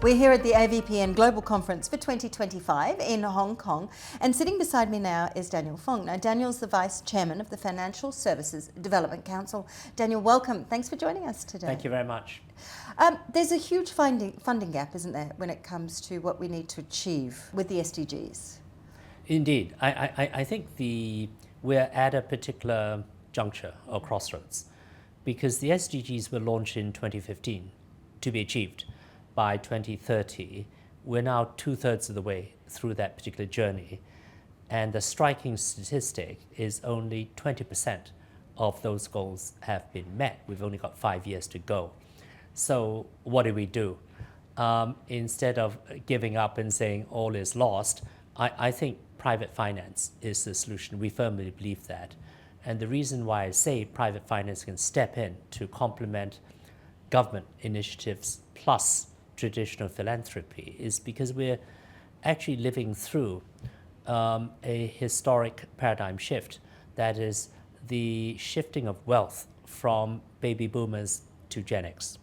We're here at the AVPN Global Conference for 2025 in Hong Kong, and sitting beside me now is Daniel Fung. Now, Daniel's the Vice Chairman of the Financial Services Development Council. Daniel, welcome. Thanks for joining us today. Thank you very much. There's a huge funding gap, isn't there, when it comes to what we need to achieve with the SDGs? Indeed. I think we're at a particular juncture or crossroads because the SDGs were launched in 2015 to be achieved by 2030. We're now 2/3 of the way through that particular journey, and the striking statistic is only 20% of those goals have been met. We've only got 5 years to go. So what do we do? Instead of giving up and saying all is lost, I think private finance is the solution. We firmly believe that. And the reason why I say private finance can step in to complement government initiatives plus traditional philanthropy is because we're actually living through a historic paradigm shift. That is the shifting of wealth from baby boomers to Gen X.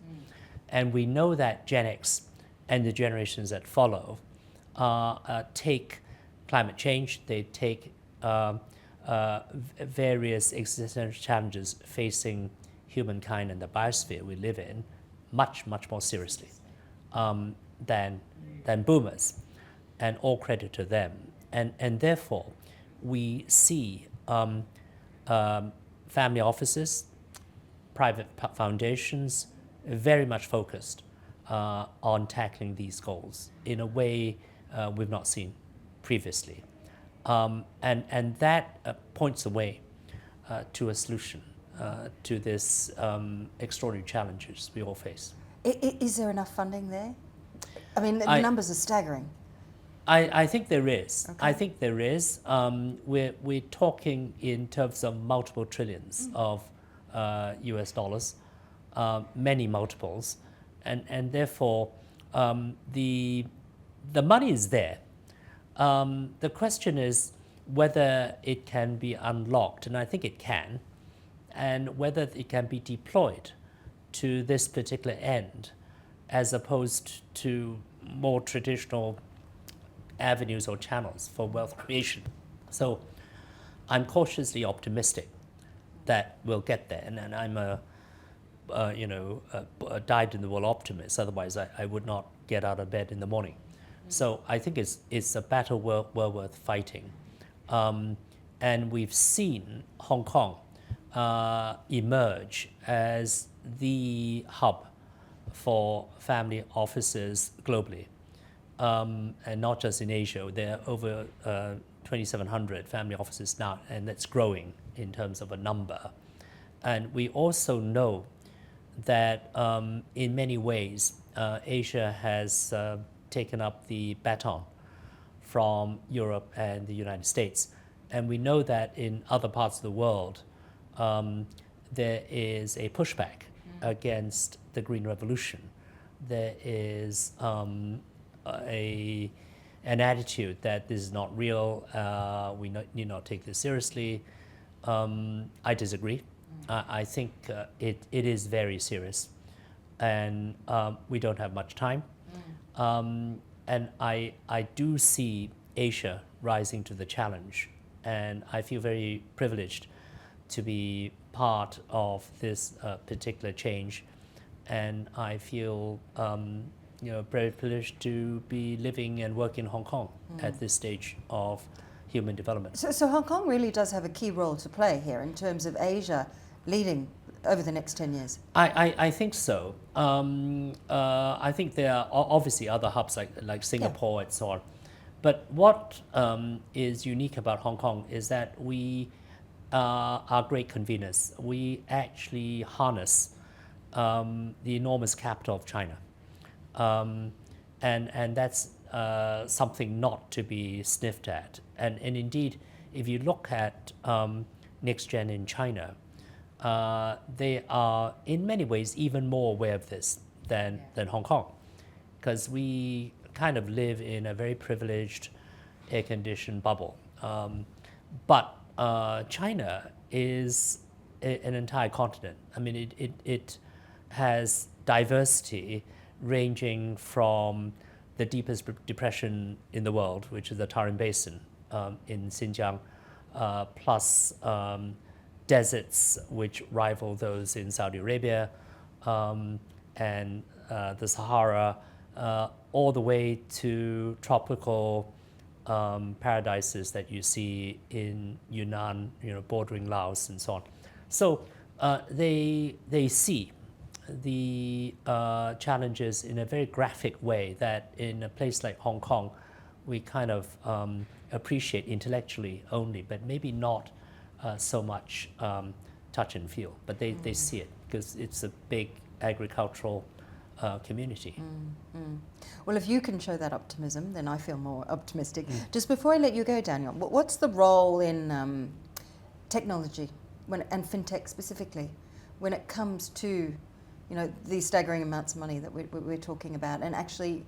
And we know that Gen X and the generations that follow take climate change, they take various existential challenges facing humankind and the biosphere we live in much more seriously than boomers, and all credit to them. And therefore, we see family offices, private foundations, very much focused on tackling these goals in a way we've not seen previously. And that points the way to a solution to this extraordinary challenges we all face. Is there enough funding there? I mean, the numbers are staggering. I think there is. Okay. I think there is. We're talking in terms of multiple trillions of US dollars, many multiples, and therefore the money is there. The question is whether it can be unlocked, and I think it can, and whether it can be deployed to this particular end as opposed to more traditional avenues or channels for wealth creation. So I'm cautiously optimistic that we'll get there, and I'm a dyed-in-the-wool optimist. Otherwise, I would not get out of bed in the morning. So I think it's a battle well worth fighting. And we've seen Hong Kong emerge as the hub for family offices globally, and not just in Asia. There are over 2,700 family offices now, and that's growing in terms of a number. And we also know that in many ways, Asia has taken up the baton from Europe and the United States. And we know that in other parts of the world, there is a pushback against the Green Revolution. There is an attitude that this is not real, we need not take this seriously. I disagree. I think it is very serious, and we don't have much time. And I do see Asia rising to the challenge, and I feel very privileged to be part of this particular change, and I feel very privileged to be living and working in Hong Kong at this stage of human development. So Hong Kong really does have a key role to play here in terms of Asia leading over the next 10 years. I think so. I think there are obviously other hubs like Singapore and so on. But what is unique about Hong Kong is that we are great conveners. We actually harness the enormous capital of China. And that's something not to be sniffed at. And indeed, if you look at Next Gen in China, they are in many ways even more aware of this than Hong Kong, because we kind of live in a very privileged air-conditioned bubble. But China is an entire continent. I mean, it has diversity ranging from the deepest depression in the world, which is the Tarim Basin in Xinjiang, plus deserts which rival those in Saudi Arabia, and the Sahara, all the way to tropical paradises that you see in Yunnan, bordering Laos and so on. So they see the challenges in a very graphic way that in a place like Hong Kong, we kind of appreciate intellectually only, but maybe not so much touch and feel. But they see it because it's a big agricultural community. Well, if you can show that optimism, then I feel more optimistic. Just before I let you go, Daniel, what's the role in technology and fintech specifically when it comes to these staggering amounts of money that we're talking about, and actually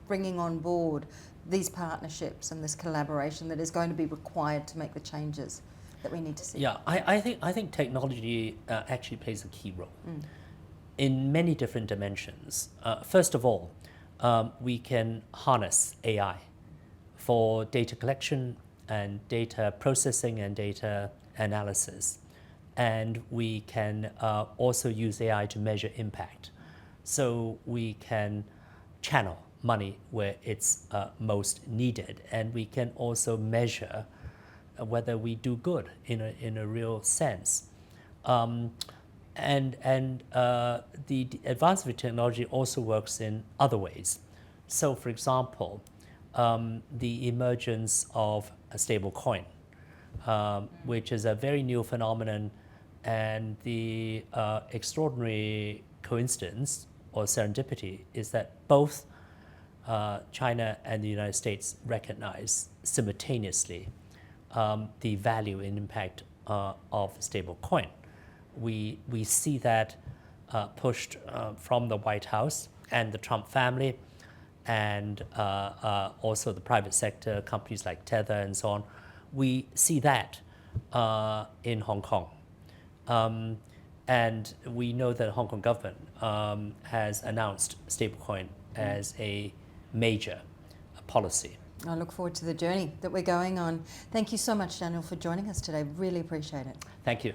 bringing on board these partnerships and this collaboration that is going to be required to make the changes that we need to see? Yeah, I think technology actually plays a key role in many different dimensions. First of all, we can harness AI for data collection and data processing and data analysis. And we can also use AI to measure impact. So we can channel money where it's most needed. And we can also measure whether we do good in a real sense. The advancement of technology also works in other ways. So for example, the emergence of a stable coin, which is a very new phenomenon, and the extraordinary coincidence or serendipity is that both China and the United States recognize simultaneously the value and impact of stable coin. We see that pushed from the White House and the Trump family, and also the private sector, companies like Tether and so on. We see that in Hong Kong. And we know that the Hong Kong government has announced stablecoin as a major policy. I look forward to the journey that we're going on. Thank you so much, Daniel, for joining us today. Really appreciate it. Thank you.